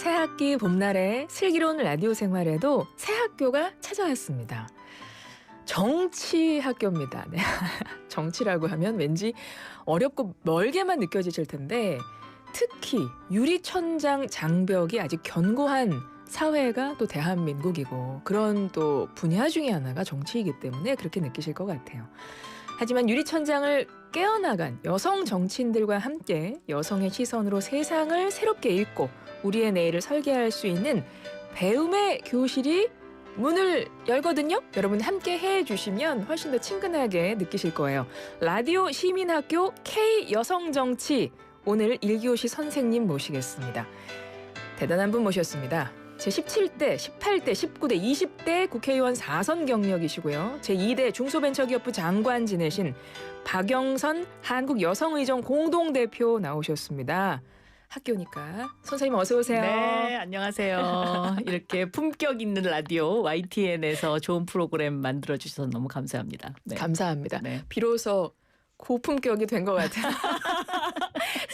새학기 봄날에 슬기로운 라디오 생활에도 새 학교가 찾아왔습니다. 정치 학교입니다. 네. 정치라고 하면 왠지 어렵고 멀게만 느껴지실 텐데 특히 유리천장 장벽이 아직 견고한 사회가 또 대한민국이고 그런 또 분야 중에 하나가 정치이기 때문에 그렇게 느끼실 것 같아요. 하지만 유리천장을 깨어나간 여성 정치인들과 함께 여성의 시선으로 세상을 새롭게 읽고 우리의 내일을 설계할 수 있는 배움의 교실이 문을 열거든요. 여러분 함께 해주시면 훨씬 더 친근하게 느끼실 거예요. 라디오 시민학교 K여성정치 오늘 1교시 선생님 모시겠습니다. 대단한 분 모셨습니다. 제17대, 18대, 19대, 20대 국회의원 4선 경력이시고요. 제2대 중소벤처기업부 장관 지내신 박영선 한국여성의정 공동대표 나오셨습니다. 학교니까 선생님 어서 오세요. 네, 안녕하세요. 이렇게 품격 있는 라디오 YTN에서 좋은 프로그램 만들어주셔서 너무 감사합니다. 네. 감사합니다. 네. 비로소 고품격이 된 것 같아요.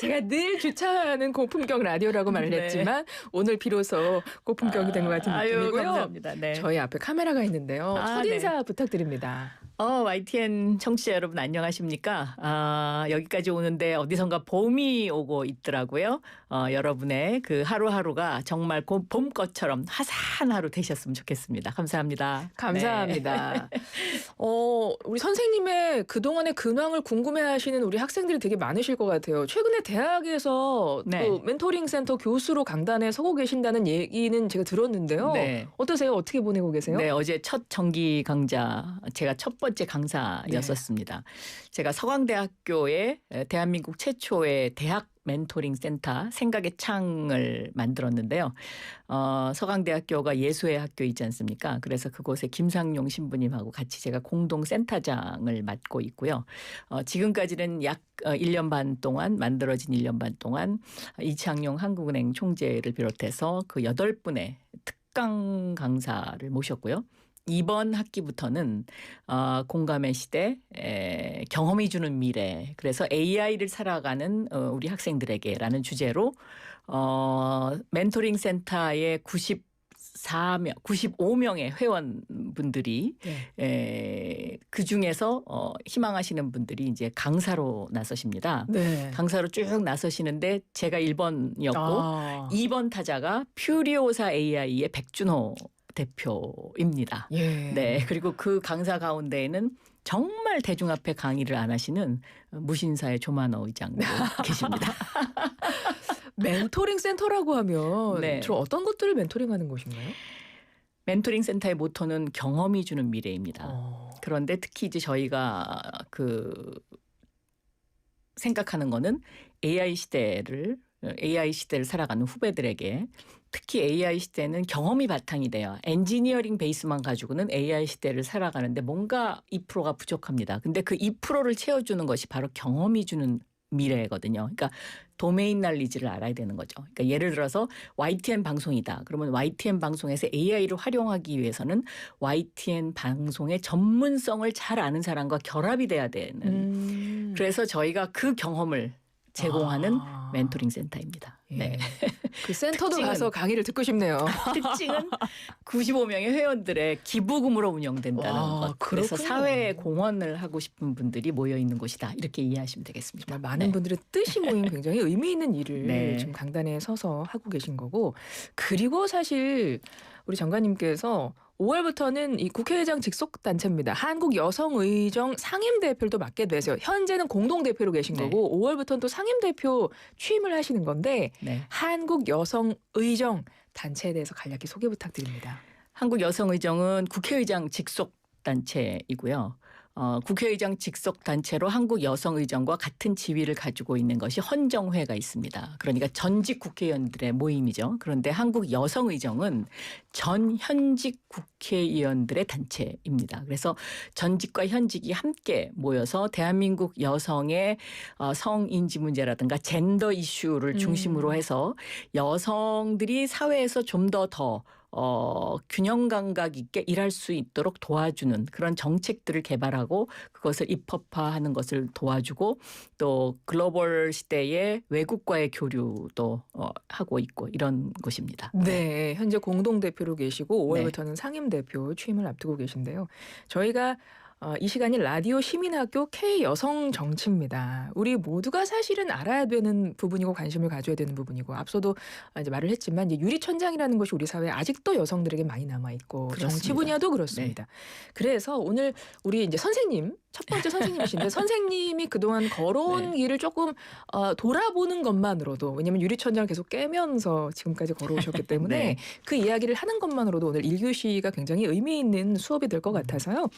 제가 늘 주차하는 고품격 라디오라고 말을 네. 했지만 오늘 비로소 고품격이 된 것 같은 느낌이고요. 아유, 감사합니다. 네. 저희 앞에 카메라가 있는데요. 첫인사 부탁드립니다. YTN 청취자 여러분 안녕하십니까? 여기까지 오는데 어디선가 봄이 오고 있더라고요. 여러분의 그 하루하루가 정말 봄꽃처럼 화사한 하루 되셨으면 좋겠습니다. 감사합니다. 감사합니다. 네. 우리 선생님의 그동안의 근황을 궁금해하시는 우리 학생들이 되게 많으실 것 같아요. 최근에 대학에서 네. 또 멘토링 센터 교수로 강단에 서고 계신다는 얘기는 제가 들었는데요. 네. 어떠세요? 어떻게 보내고 계세요? 네, 어제 첫 정기 강좌 제가 첫 번째 강사였었습니다. 네. 제가 서강대학교에 대한민국 최초의 대학 멘토링 센터 생각의 창을 만들었는데요. 서강대학교가 예수의 학교이지 않습니까? 그래서 그곳에 김상용 신부님하고 같이 제가 공동 센터장을 맡고 있고요. 지금까지는 약 1년 반 동안 만들어진 1년 반 동안 이창용 한국은행 총재를 비롯해서 그 8분의 특강 강사를 모셨고요. 이번 학기부터는 공감의 시대, 경험이 주는 미래, 그래서 AI를 살아가는 우리 학생들에게라는 주제로 멘토링 센터의 95명의 회원분들이 그중에서 희망하시는 분들이 이제 강사로 나서십니다. 네. 강사로 쭉 나서시는데 제가 1번이었고 2번 타자가 퓨리오사 AI의 백준호 대표입니다. 예. 네. 그리고 그 강사 가운데에는 정말 대중 앞에 강의를 안 하시는 무신사의 조만호 의장도 계십니다. 멘토링 센터라고 하면 네. 주로 어떤 것들을 멘토링하는 곳인가요? 멘토링 센터의 모토는 경험이 주는 미래입니다. 그런데 특히 이제 저희가 생각하는 거는 AI 시대를 살아가는 후배들에게 특히 AI 시대는 경험이 바탕이 돼요. 엔지니어링 베이스만 가지고는 AI 시대를 살아가는데 뭔가 2%가 부족합니다. 근데 그 2%를 채워주는 것이 바로 경험이 주는 미래거든요. 그러니까 도메인 날리지를 알아야 되는 거죠. 그러니까 예를 들어서 YTN 방송이다. 그러면 YTN 방송에서 AI를 활용하기 위해서는 YTN 방송의 전문성을 잘 아는 사람과 결합이 돼야 되는. 그래서 저희가 그 경험을 제공하는 멘토링 센터입니다. 예. 네. 그 센터도 가서 강의를 듣고 싶네요. 특징은 95명의 회원들의 기부금으로 운영된다는 것. 그래서 그렇군요. 사회에 공헌을 하고 싶은 분들이 모여 있는 곳이다. 이렇게 이해하시면 되겠습니다. 정말 많은 분들의 뜻이 모인 굉장히 의미 있는 일을 네. 지금 강단에 서서 하고 계신 거고 그리고 사실 우리 장관님께서 5월부터는 이 국회의장 직속 단체입니다. 한국여성의정 상임대표를 또 맡게 되세요. 현재는 공동대표로 계신 거고 5월부터는 또 상임대표 취임을 하시는 건데 한국여성의정 단체에 대해서 간략히 소개 부탁드립니다. 한국여성의정은 국회의장 직속 단체이고요. 국회의장 직속 단체로 한국여성의정과 같은 지위를 가지고 있는 것이 헌정회가 있습니다. 그러니까 전직 국회의원들의 모임이죠. 그런데 한국여성의정은 전 현직 국회의원들의 단체입니다. 그래서 전직과 현직이 함께 모여서 대한민국 여성의 성인지 문제라든가 젠더 이슈를 중심으로 해서 여성들이 사회에서 좀 더 균형 감각 있게 일할 수 있도록 도와주는 그런 정책들을 개발하고 그것을 입법화하는 것을 도와주고 또 글로벌 시대의 외국과의 교류도 하고 있고 이런 곳입니다. 네, 현재 공동대표로 계시고 5월부터는 네. 상임대표 취임을 앞두고 계신데요. 저희가 이 시간이 라디오 시민학교 K여성 정치입니다. 우리 모두가 사실은 알아야 되는 부분이고 관심을 가져야 되는 부분이고 앞서도 이제 말을 했지만 이제 유리천장이라는 것이 우리 사회에 아직도 여성들에게 많이 남아있고 정치 그렇습니다. 분야도 그렇습니다. 그래서 오늘 우리 이제 선생님 첫 번째 선생님이신데 선생님이 그동안 걸어온 길을 조금 돌아보는 것만으로도 왜냐하면 유리천장을 계속 깨면서 지금까지 걸어오셨기 때문에 네. 그 이야기를 하는 것만으로도 오늘 1교시가 굉장히 의미 있는 수업이 될 것 같아서요.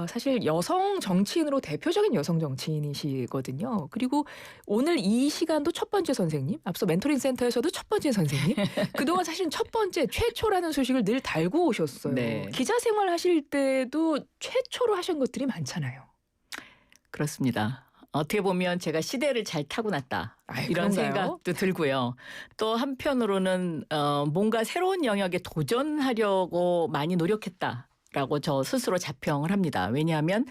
사실 여성 정치인으로 대표적인 여성 정치인이시거든요. 그리고 오늘 이 시간도 첫 번째 선생님, 앞서 멘토링 센터에서도 첫 번째 선생님. 그동안 사실 첫 번째 최초라는 소식을 늘 달고 오셨어요. 네. 기자 생활 하실 때도 최초로 하신 것들이 많잖아요. 그렇습니다. 어떻게 보면 제가 시대를 잘 타고났다. 아이, 이런 그런가요? 생각도 들고요. 또 한편으로는 뭔가 새로운 영역에 도전하려고 많이 노력했다. 라고 저 스스로 자평을 합니다. 왜냐하면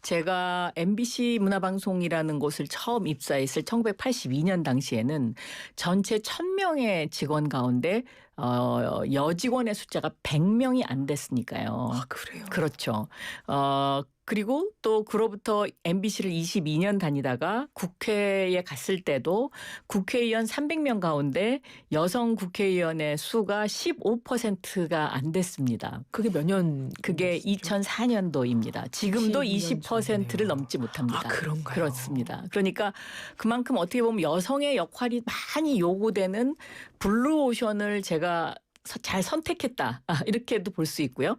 제가 MBC 문화방송이라는 곳을 처음 입사했을 1982년 당시에는 전체 1000명의 직원 가운데 여직원의 숫자가 100명이 안 됐으니까요. 아, 그래요? 그렇죠. 그리고 또 그로부터 MBC를 22년 다니다가 국회에 갔을 때도 국회의원 300명 가운데 여성 국회의원의 수가 15%가 안 됐습니다. 그게 몇 년? 그게 2004년도입니다. 지금도 12년 20%를 전이네요. 넘지 못합니다. 아, 그런가요? 그렇습니다. 그러니까 그만큼 어떻게 보면 여성의 역할이 많이 요구되는 블루오션을 제가 잘 선택했다. 이렇게도 볼 수 있고요.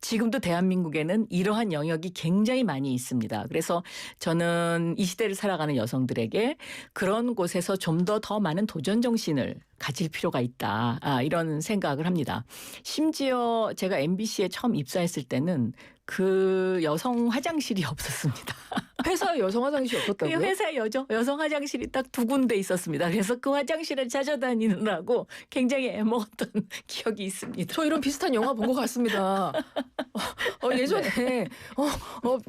지금도 대한민국에는 이러한 영역이 굉장히 많이 있습니다. 그래서 저는 이 시대를 살아가는 여성들에게 그런 곳에서 좀 더 많은 도전 정신을 가질 필요가 있다. 이런 생각을 합니다. 심지어 제가 MBC에 처음 입사했을 때는 그 여성 화장실이 없었습니다. 회사에 여성 화장실이 그 없었다고요? 회사에 여성 화장실이 딱 2군데 있었습니다. 그래서 그 화장실을 찾아다니느라고 굉장히 애먹었던 기억이 있습니다. 저 이런 비슷한 영화 본 것 같습니다. 예전에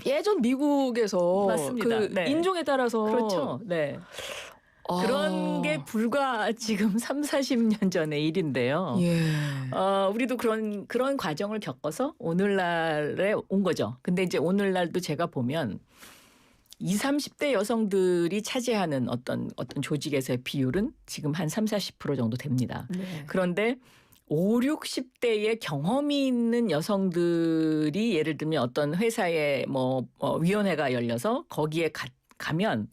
예전 미국에서 맞습니다. 그 네. 인종에 따라서 그렇죠. 네. 그런 게 불과 지금 30-40년 전의 일인데요. 예. 우리도 그런 과정을 겪어서 오늘날에 온 거죠. 근데 이제 오늘날도 제가 보면 20-30대 여성들이 차지하는 어떤 조직에서의 비율은 지금 한 30-40% 정도 됩니다. 네. 그런데 50-60대의 경험이 있는 여성들이 예를 들면 어떤 회사에 위원회가 열려서 거기에 가면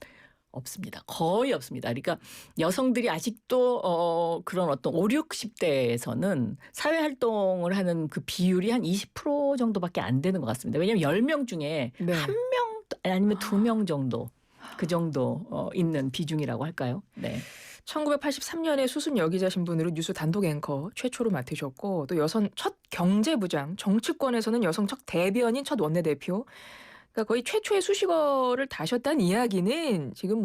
없습니다. 거의 없습니다. 그러니까 여성들이 아직도 그런 어떤 50-60대에서는 사회활동을 하는 그 비율이 한 20% 정도밖에 안 되는 것 같습니다. 왜냐하면 10명 중에 네. 1명 아니면 2명 정도 그 정도 있는 비중이라고 할까요? 네. 1983년에 수습 여기자 신분으로 뉴스 단독 앵커 최초로 맡으셨고 또 여성 첫 경제부장, 정치권에서는 여성 첫 대변인, 첫 원내대표. 그러니까 거의 최초의 수식어를 다셨다는 이야기는 지금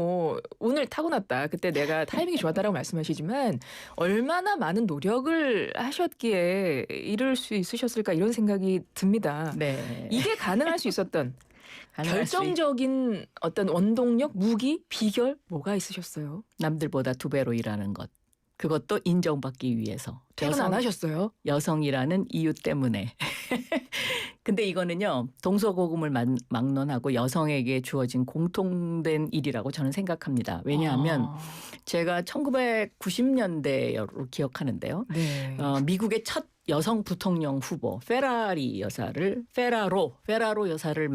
오늘 타고났다. 그때 내가 타이밍이 좋았다라고 말씀하시지만 얼마나 많은 노력을 하셨기에 이럴 수 있으셨을까 이런 생각이 듭니다. 네. 이게 가능할 수 있었던 가능할 수 결정적인 어떤 원동력, 무기, 비결 뭐가 있으셨어요? 남들보다 2배로 일하는 것. 그것도 인정받기 위해서. 퇴근 안 하셨어요? 여성이라는 이유 때문에. 근데 이거는요. 동서고금을 막론하고 여성에게 주어진 공통된 일이라고 저는 생각합니다. 왜냐하면 제가 1990년대로 기억하는데요. 네. 미국의 첫 여성 부통령 후보 페라로 여사를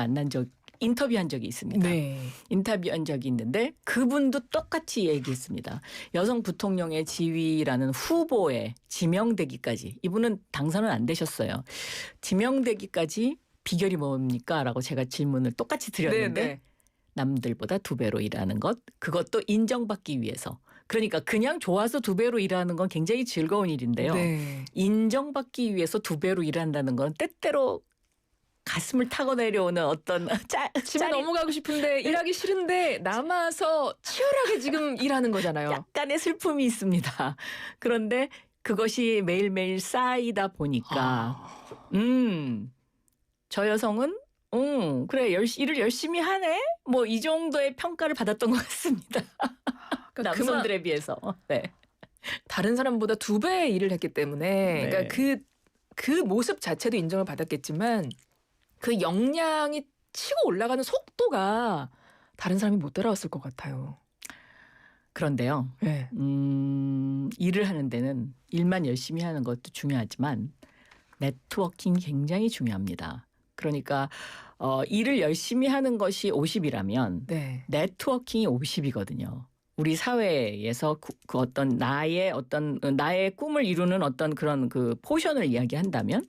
인터뷰한 적이 있습니다. 네. 인터뷰한 적이 있는데 그분도 똑같이 얘기했습니다. 여성 부통령의 지위라는 후보에 지명되기까지 이분은 당선은 안 되셨어요. 지명되기까지 비결이 뭡니까? 라고 제가 질문을 똑같이 드렸는데 네. 남들보다 2배로 일하는 것 그것도 인정받기 위해서. 그러니까 그냥 좋아서 2배로 일하는 건 굉장히 즐거운 일인데요. 네. 인정받기 위해서 2배로 일한다는 건 때때로 가슴을 타고 내려오는 어떤 집에 넘어가고 싶은데 일하기 싫은데 남아서 치열하게 지금 일하는 거잖아요. 약간의 슬픔이 있습니다. 그런데 그것이 매일매일 쌓이다 보니까 저 여성은 그래 일을 열심히 하네 뭐 이 정도의 평가를 받았던 것 같습니다. 그러니까 남성들에 비해서. 네. 다른 사람보다 2배 일을 했기 때문에 네. 그러니까 그 모습 자체도 인정을 받았겠지만 그 역량이 치고 올라가는 속도가 다른 사람이 못 따라왔을 것 같아요. 그런데요. 네. 일을 하는 데는 일만 열심히 하는 것도 중요하지만 네트워킹이 굉장히 중요합니다. 그러니까 일을 열심히 하는 것이 50이라면 네. 네트워킹이 50이거든요. 우리 사회에서 그 어떤 나의 꿈을 이루는 어떤 그런 그 포션을 이야기한다면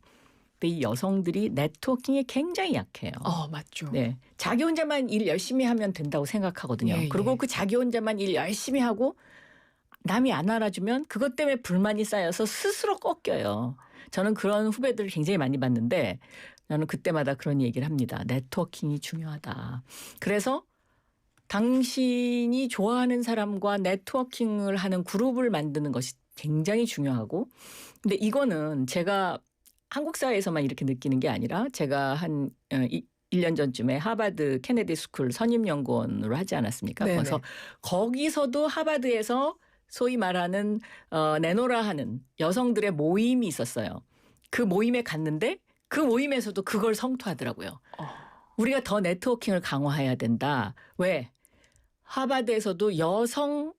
이 여성들이 네트워킹이 굉장히 약해요. 맞죠. 네, 자기 혼자만 일 열심히 하면 된다고 생각하거든요. 예, 그리고 예. 그 자기 혼자만 일 열심히 하고 남이 안 알아주면 그것 때문에 불만이 쌓여서 스스로 꺾여요. 저는 그런 후배들을 굉장히 많이 봤는데 저는 그때마다 그런 얘기를 합니다. 네트워킹이 중요하다. 그래서 당신이 좋아하는 사람과 네트워킹을 하는 그룹을 만드는 것이 굉장히 중요하고 근데 이거는 제가 한국 사회에서만 이렇게 느끼는 게 아니라 제가 한 1년 전쯤에 하버드 케네디 스쿨 선임연구원으로 하지 않았습니까? 네네. 그래서 거기서도 하버드에서 소위 말하는 내노라 하는 여성들의 모임이 있었어요. 그 모임에 갔는데 그 모임에서도 그걸 성토하더라고요. 우리가 더 네트워킹을 강화해야 된다. 왜? 하버드에서도 여성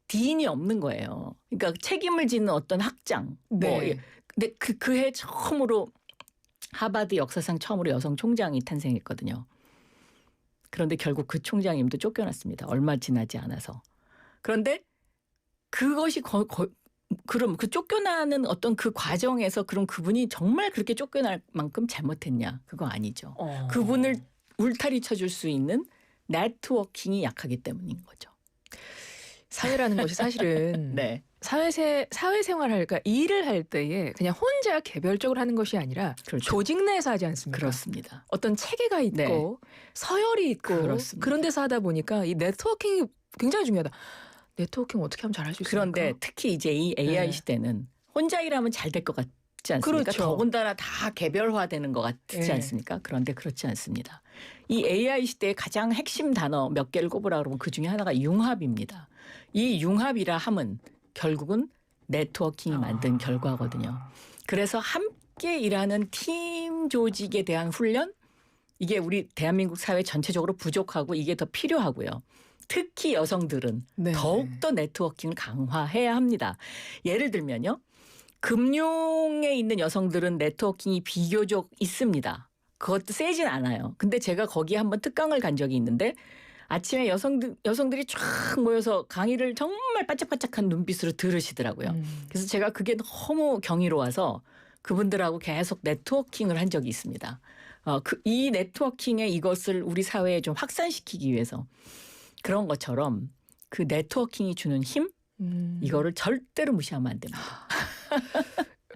디인이 없는 거예요. 그러니까 책임을 지는 어떤 학장. 네. 근데 그해 처음으로 하버드 역사상 처음으로 여성 총장이 탄생했거든요. 그런데 결국 그 총장님도 쫓겨났습니다. 얼마 지나지 않아서. 그런데 그것이 그럼 그 쫓겨나는 어떤 그 과정에서 그럼 그분이 정말 그렇게 쫓겨날 만큼 잘못했냐? 그거 아니죠. 그분을 울타리 쳐줄 수 있는 네트워킹이 약하기 때문인 거죠. 사회라는 것이 사실은 네. 사회생활 할까 일을 할 때에 그냥 혼자 개별적으로 하는 것이 아니라 그렇죠. 조직 내에서 하지 않습니까? 그렇습니다. 어떤 체계가 있고 네. 서열이 있고 그렇습니다. 그런 데서 하다 보니까 이 네트워킹이 굉장히 중요하다. 네트워킹 어떻게 하면 잘할 수 있을까? 그런데 특히 이제 이 AI 네. 시대는 혼자 일하면 잘 될 것 같지 않습니까? 그렇죠. 더군다나 다 개별화되는 것 같지 네. 않습니까? 그런데 그렇지 않습니다. 이 AI 시대의 가장 핵심 단어 몇 개를 꼽으라 그러면 그중에 하나가 융합입니다. 이 융합이라 함은 결국은 네트워킹이 만든 결과거든요. 그래서 함께 일하는 팀 조직에 대한 훈련 이게 우리 대한민국 사회 전체적으로 부족하고 이게 더 필요하고요. 특히 여성들은 네. 더욱더 네트워킹을 강화해야 합니다. 예를 들면요. 금융에 있는 여성들은 네트워킹이 비교적 있습니다. 그것도 세진 않아요. 근데 제가 거기에 한번 특강을 간 적이 있는데 아침에 여성들이 쫙 모여서 강의를 정말 반짝반짝한 눈빛으로 들으시더라고요. 그래서 제가 그게 너무 경이로워서 그분들하고 계속 네트워킹을 한 적이 있습니다. 이 네트워킹의 이것을 우리 사회에 좀 확산시키기 위해서 그런 것처럼 그 네트워킹이 주는 힘 이거를 절대로 무시하면 안 됩니다.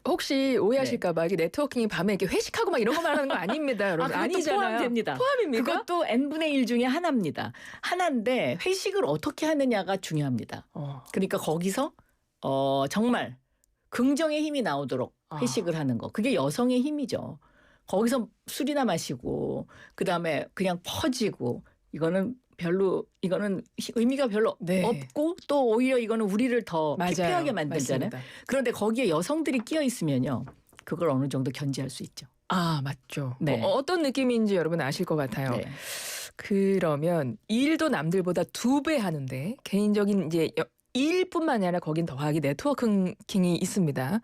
혹시 오해하실까 봐 이게 네트워킹이 밤에 이렇게 회식하고 막 이런 거 말하는 거 아닙니다, 여러분. 그것도 아니잖아요. 포함됩니다. 포함입니까? 그것도 n분의 1 중에 하나입니다. 하나인데 회식을 어떻게 하느냐가 중요합니다. 그러니까 거기서 정말 긍정의 힘이 나오도록 회식을 하는 거. 그게 여성의 힘이죠. 거기서 술이나 마시고 그다음에 그냥 퍼지고 이거는 의미가 별로 네. 없고 또 오히려 이거는 우리를 더 맞아요. 피폐하게 만들잖아요. 맞습니다. 그런데 거기에 여성들이 끼어 있으면요. 그걸 어느 정도 견제할 수 있죠. 맞죠. 네. 어떤 느낌인지 여러분 아실 것 같아요. 네. 그러면 일도 남들보다 2배 하는데 개인적인 이제 일뿐만 아니라 거긴 더하기 네트워킹이 있습니다.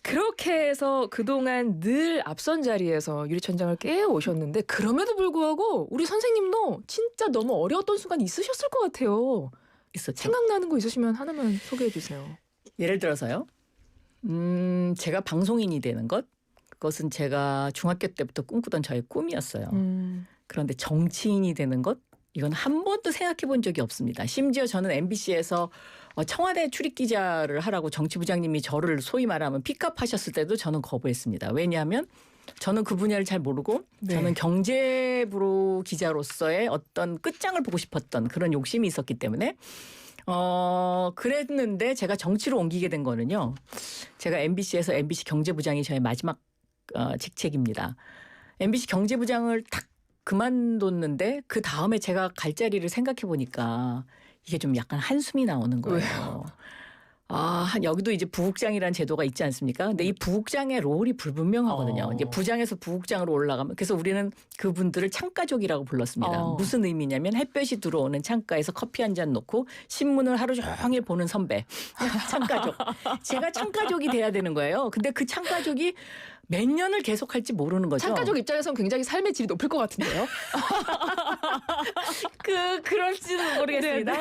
그렇게 해서 그동안 늘 앞선 자리에서 유리천장을 깨어 오셨는데 그럼에도 불구하고 우리 선생님도 진짜 너무 어려웠던 순간 있으셨을 것 같아요. 있었죠. 생각나는 거 있으시면 하나만 소개해 주세요. 예를 들어서요. 제가 방송인이 되는 그것은 제가 중학교 때부터 꿈꾸던 저의 꿈이었어요. 그런데 정치인이 되는 것 이건 한 번도 생각해 본 적이 없습니다. 심지어 저는 MBC에서 청와대 출입 기자를 하라고 정치부장님이 저를 소위 말하면 픽업하셨을 때도 저는 거부했습니다. 왜냐하면 저는 그 분야를 잘 모르고 네. 저는 경제부로 기자로서의 어떤 끝장을 보고 싶었던 그런 욕심이 있었기 때문에 그랬는데 제가 정치로 옮기게 된 거는요. 제가 MBC에서 MBC 경제부장이 저의 마지막 직책입니다. MBC 경제부장을 딱 그만뒀는데 그 다음에 제가 갈 자리를 생각해 보니까 이게 좀 약간 한숨이 나오는 거예요. 왜요? 여기도 이제 부국장이라는 제도가 있지 않습니까? 근데 이 부국장의 롤이 불분명하거든요. 이제 부장에서 부국장으로 올라가면 그래서 우리는 그분들을 창가족이라고 불렀습니다. 무슨 의미냐면 햇볕이 들어오는 창가에서 커피 한 잔 놓고 신문을 하루 종일 보는 선배. 창가족. 제가 창가족이 돼야 되는 거예요. 근데 그 창가족이 몇 년을 계속할지 모르는 거죠. 창가족 입장에서는 굉장히 삶의 질이 높을 것 같은데요. 그럴지는 모르겠습니다.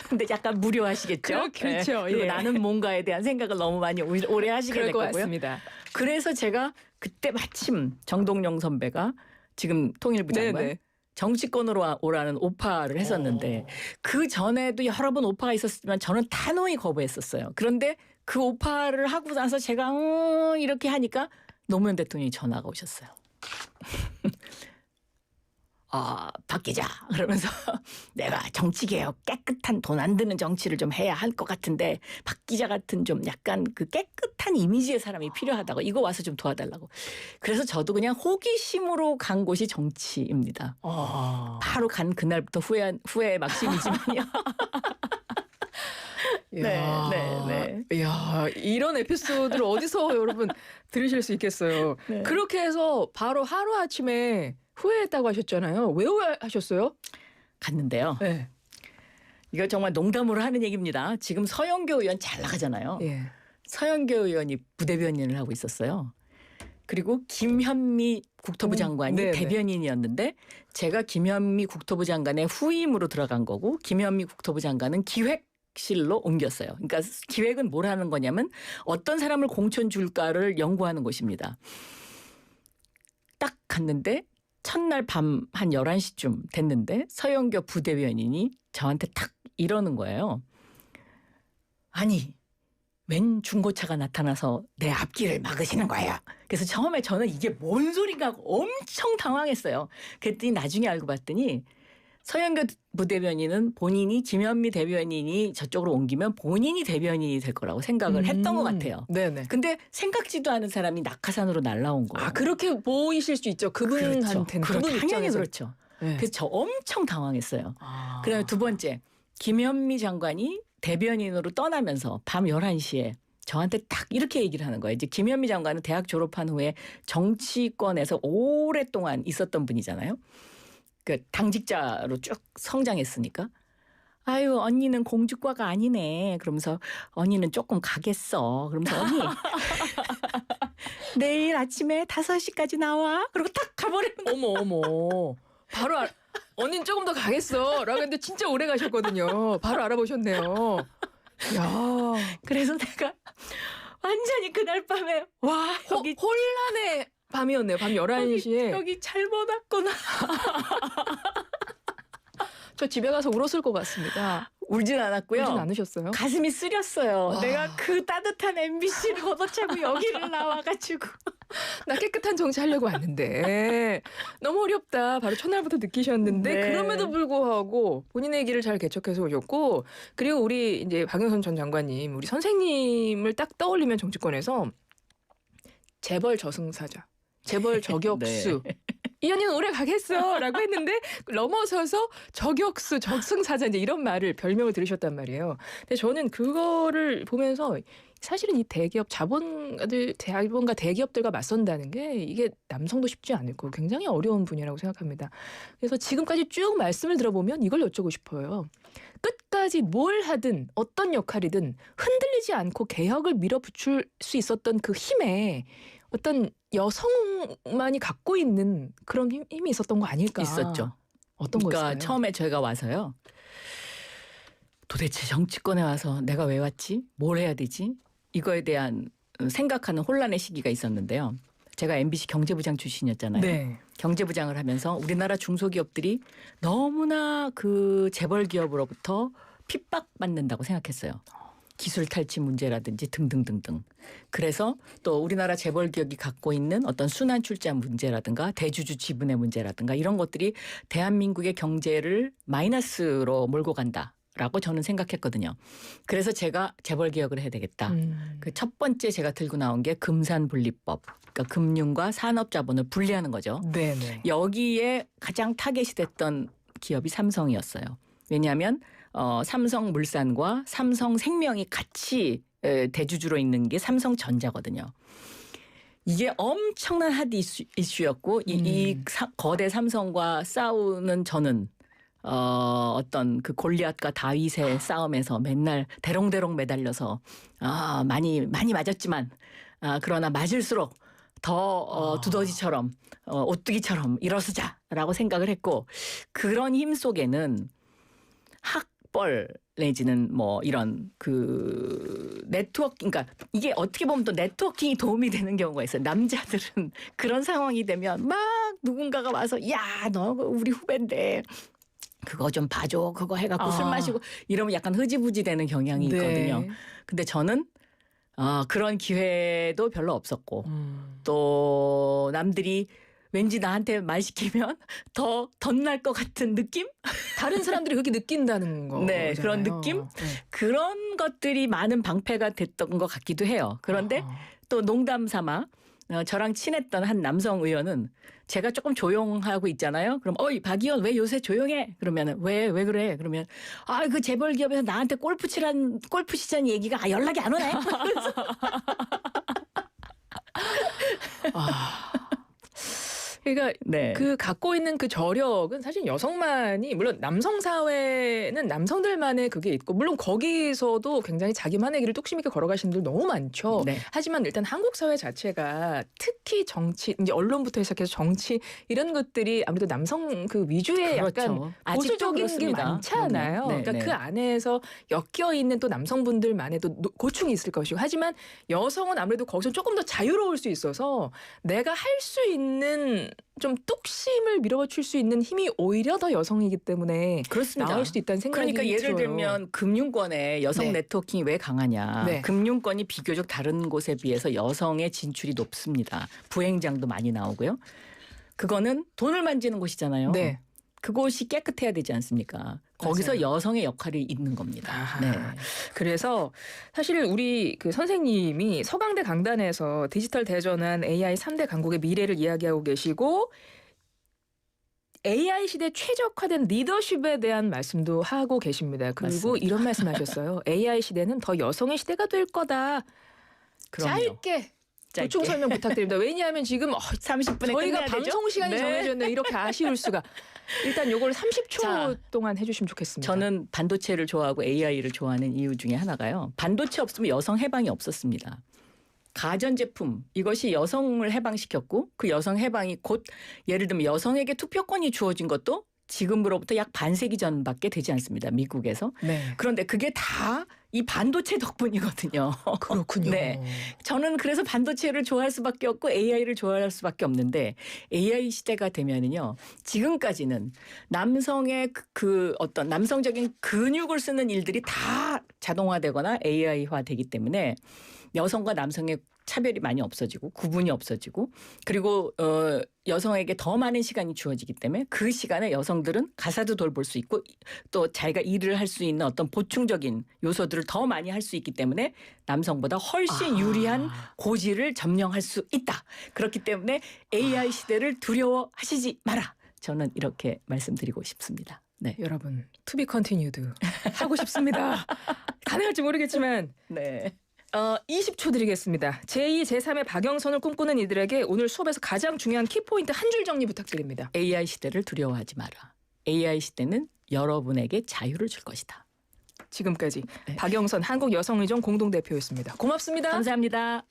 근데 약간 무료하시겠죠. 그렇죠. 그리고 예. 나는 뭔가에 대한 생각을 너무 많이 오래 하시게 그럴 될 것 거고요. 같습니다. 그래서 제가 그때 마침 정동영 선배가 지금 통일부 장관 네네. 정치권으로 오라는 오파를 했었는데 그 전에도 여러 번 오파가 있었지만 저는 단호히 거부했었어요. 그런데 그 오파를 하고 나서 제가 이렇게 하니까 노무현 대통령이 전화가 오셨어요. 바뀌자 그러면서 내가 정치개혁 깨끗한 돈 안 드는 정치를 좀 해야 할 것 같은데 박기자 같은 좀 약간 그 깨끗한 이미지의 사람이 필요하다고 이거 와서 좀 도와달라고. 그래서 저도 그냥 호기심으로 간 곳이 정치입니다. 바로 간 그날부터 후회 막심이지만요. 네. 이야, 이런 에피소드를 어디서 여러분 들으실 수 있겠어요. 네. 그렇게 해서 바로 하루아침에 후회했다고 하셨잖아요. 왜 후회하셨어요? 갔는데요. 네. 이거 정말 농담으로 하는 얘기입니다. 지금 서영교 의원 잘 나가잖아요. 예. 서영교 의원이 부대변인을 하고 있었어요. 그리고 김현미 국토부 장관이 네네. 대변인이었는데 제가 김현미 국토부 장관의 후임으로 들어간 거고 김현미 국토부 장관은 기획실로 옮겼어요. 그러니까 기획은 뭘 하는 거냐면 어떤 사람을 공천 줄까를 연구하는 곳입니다. 딱 갔는데 첫날 밤 한 11시쯤 됐는데 서영교 부대변인이 저한테 탁 이러는 거예요. 아니 웬 중고차가 나타나서 내 앞길을 막으시는 거예요. 그래서 처음에 저는 이게 뭔 소린가 하고 엄청 당황했어요. 그랬더니 나중에 알고 봤더니 서영교 부대변인은 본인이 김현미 대변인이 저쪽으로 옮기면 본인이 대변인이 될 거라고 생각을 했던 것 같아요. 네네. 근데 생각지도 않은 사람이 낙하산으로 날라온 거예요. 그렇게 보이실 수 있죠. 그분한테는. 그분 당연히 입장에서. 그렇죠. 네. 그래서 저 엄청 당황했어요. 그다음에 두 번째 김현미 장관이 대변인으로 떠나면서 밤 11시에 저한테 딱 이렇게 얘기를 하는 거예요. 이제 김현미 장관은 대학 졸업한 후에 정치권에서 오랫동안 있었던 분이잖아요. 그 당직자로 쭉 성장했으니까. 아유 언니는 공주과가 아니네. 그러면서 언니는 조금 가겠어. 그러면서 언니 내일 아침에 5시까지 나와. 그리고 딱 가버리는 거예요. 어머. 바로 언니는 조금 더 가겠어. 라고 했는데 진짜 오래 가셨거든요. 바로 알아보셨네요. 야, 그래서 내가 완전히 그날 밤에 와 여기 혼란의 밤이었네요. 밤 11시에. 여기 잘못 왔구나. 저 집에 가서 울었을 것 같습니다. 울진 않았고요. 울진 않으셨어요? 가슴이 쓰렸어요. 와. 내가 그 따뜻한 MBC를 걷어차고 여기를 나와가지고. 나 깨끗한 정치 하려고 왔는데 너무 어렵다. 바로 첫날부터 느끼셨는데 네. 그럼에도 불구하고 본인의 길을 잘 개척해서 오셨고 그리고 우리 이제 박영선 전 장관님 우리 선생님을 딱 떠올리면 정치권에서 재벌 저승사자, 재벌 저격수 이 언니는 오래 가겠어라고 했는데 넘어서서 저격수, 적승사자 이제 이런 말을 별명을 들으셨단 말이에요. 근데 저는 그거를 보면서 사실은 이 대기업 자본과 대기업들과 맞선다는 게 이게 남성도 쉽지 않을 거고 굉장히 어려운 분야라고 생각합니다. 그래서 지금까지 쭉 말씀을 들어보면 이걸 여쭤보고 싶어요. 끝까지 뭘 하든 어떤 역할이든 흔들리지 않고 개혁을 밀어붙일 수 있었던 그 힘에 어떤 여성만이 갖고 있는 그런 힘이 있었던 거 아닐까? 있었죠. 어떤 그러니까 거였어요? 처음에 저희가 와서요. 도대체 정치권에 와서 내가 왜 왔지? 뭘 해야 되지? 이거에 대한 생각하는 혼란의 시기가 있었는데요. 제가 MBC 경제부장 출신이었잖아요. 네. 경제부장을 하면서 우리나라 중소기업들이 너무나 그 재벌 기업으로부터 핍박받는다고 생각했어요. 기술 탈취 문제라든지 등등등등. 그래서 또 우리나라 재벌 기업이 갖고 있는 어떤 순환 출자 문제라든가 대주주 지분의 문제라든가 이런 것들이 대한민국의 경제를 마이너스로 몰고 간다. 라고 저는 생각했거든요. 그래서 제가 재벌 개혁을 해야 되겠다. 그 첫 번째 제가 들고 나온 게 금산분리법. 그러니까 금융과 산업자본을 분리하는 거죠. 네네. 여기에 가장 타겟이 됐던 기업이 삼성이었어요. 왜냐하면 삼성물산과 삼성생명이 같이 대주주로 있는 게 삼성전자거든요. 이게 엄청난 핫 이슈였고 이 거대 삼성과 싸우는 저는 어떤 그 골리앗과 다윗의 싸움에서 맨날 대롱대롱 매달려서 많이 맞았지만 그러나 맞을수록 더 두더지처럼 오뚜기처럼 일어서자라고 생각을 했고 그런 힘 속에는 학벌 내지는 뭐 이런 그 네트워킹 그러니까 이게 어떻게 보면 또 네트워킹이 도움이 되는 경우가 있어요. 남자들은 그런 상황이 되면 막 누군가가 와서 야, 너 우리 후배인데 그거 좀 봐줘. 그거 해갖고 술 마시고 이러면 약간 흐지부지 되는 경향이 있거든요. 네. 근데 저는 그런 기회도 별로 없었고 또 남들이 왠지 나한테 말 시키면 더 덧날 것 같은 느낌? 다른 사람들이 그렇게 느낀다는 거. 네, 그런 느낌? 그런 것들이 많은 방패가 됐던 것 같기도 해요. 그런데 또 농담 삼아 저랑 친했던 한 남성 의원은 제가 조금 조용하고 있잖아요. 그럼 어이 박 의원 왜 요새 조용해? 그러면 왜 그래? 그러면 그 재벌 기업에서 나한테 골프 치자는 얘기가 연락이 안 오네. 그러니까 네. 그 갖고 있는 그 저력은 사실 여성만이 물론 남성 사회는 남성들만의 그게 있고 물론 거기서도 굉장히 자기만의 길을 뚝심 있게 걸어가시는 분들 너무 많죠. 네. 하지만 일단 한국 사회 자체가 특히 정치 이제 언론부터 시작해서 정치 이런 것들이 아무래도 남성 그 위주의 그렇죠. 약간 아직도 보수적인 게 그렇습니다. 많잖아요. 네, 그러니까 네. 그 안에서 엮여 있는 또 남성분들만의 또 고충이 있을 것이고 하지만 여성은 아무래도 거기서 조금 더 자유로울 수 있어서 내가 할 수 있는 좀 뚝심을 밀어붙일 수 있는 힘이 오히려 더 여성이기 때문에 그렇습니다. 나올 수도 있다는 생각이 그러니까 예를 들어요. 들면 금융권에 여성 네. 네트워킹이 왜 강하냐. 네. 금융권이 비교적 다른 곳에 비해서 여성의 진출이 높습니다. 부행장도 많이 나오고요. 그거는 돈을 만지는 곳이잖아요. 네. 그곳이 깨끗해야 되지 않습니까? 거기서 맞아요. 여성의 역할이 있는 겁니다. 아하. 네. 그래서 사실 우리 그 선생님이 서강대 강단에서 디지털 대전환 AI 3대 강국의 미래를 이야기하고 계시고 AI 시대 최적화된 리더십에 대한 말씀도 하고 계십니다. 그리고 맞습니다. 이런 말씀하셨어요. AI 시대는 더 여성의 시대가 될 거다. 그럼요. 짧게 보충 설명 부탁드립니다. 왜냐하면 지금 30분에 저희가 끝내야 되죠? 방송 시간이 네. 정해졌는데 이렇게 아쉬울 수가. 일단 요걸 30초 자, 동안 해주시면 좋겠습니다. 저는 반도체를 좋아하고 AI를 좋아하는 이유 중에 하나가요. 반도체 없으면 여성 해방이 없었습니다. 가전제품 이것이 여성을 해방시켰고 그 여성 해방이 곧 예를 들면 여성에게 투표권이 주어진 것도 지금으로부터 약 반세기 전밖에 되지 않습니다. 미국에서. 네. 그런데 그게 다 이 반도체 덕분이거든요. 그렇군요. 네. 저는 그래서 반도체를 좋아할 수밖에 없고 AI를 좋아할 수밖에 없는데 AI 시대가 되면은요. 지금까지는 남성의 그 어떤 남성적인 근육을 쓰는 일들이 다 자동화되거나 AI화 되기 때문에 여성과 남성의 차별이 많이 없어지고 구분이 없어지고 그리고 여성에게 더 많은 시간이 주어지기 때문에 그 시간에 여성들은 가사도 돌볼 수 있고 또 자기가 일을 할 수 있는 어떤 보충적인 요소들을 더 많이 할 수 있기 때문에 남성보다 훨씬 유리한 고지를 점령할 수 있다. 그렇기 때문에 AI 시대를 두려워하시지 마라. 저는 이렇게 말씀드리고 싶습니다. 네. 여러분 to be continued 하고 싶습니다. 가능할지 모르겠지만 네. 20초 드리겠습니다. 제2, 제3의 박영선을 꿈꾸는 이들에게 오늘 수업에서 가장 중요한 키포인트 한 줄 정리 부탁드립니다. AI 시대를 두려워하지 마라. AI 시대는 여러분에게 자유를 줄 것이다. 지금까지 네. 박영선 한국여성의정 공동대표였습니다. 고맙습니다. 감사합니다.